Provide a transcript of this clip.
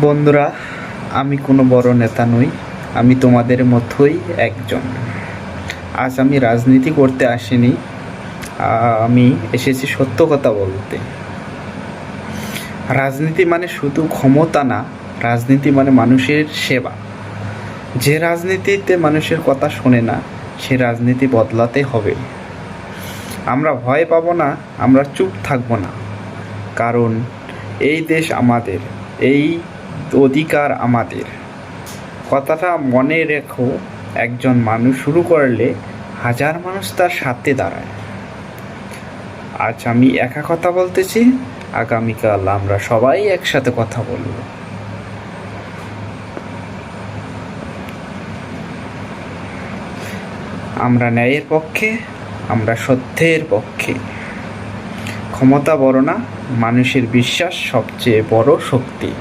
বন্ধুরা, আমি কোনো বড় নেতা নই। আমি তোমাদের মতোই একজন। আজ আমি রাজনীতি করতে আসিনি, আমি এসেছি সত্য কথা বলতে। রাজনীতি মানে শুধু ক্ষমতা না, রাজনীতি মানে মানুষের সেবা। যে রাজনীতিতে মানুষের কথা শোনে না, সে রাজনীতি বদলাতে হবে। আমরা ভয় পাবো না, আমরা চুপ থাকবো না। কারণ এই দেশ আমাদের, এই অধিকার আমাদের। কথাটা মনে রেখো, একজন মানুষ শুরু করলে হাজার মানুষ তার সাথে দাঁড়ায়। আজ আমি একা কথা বলতেছি, আগামীকাল আমরা সবাই একসাথে কথা বলবো। আমরা ন্যায়ের পক্ষে, আমরা সত্যের পক্ষে। ক্ষমতা বড় না, মানুষের বিশ্বাস সবচেয়ে বড় শক্তি।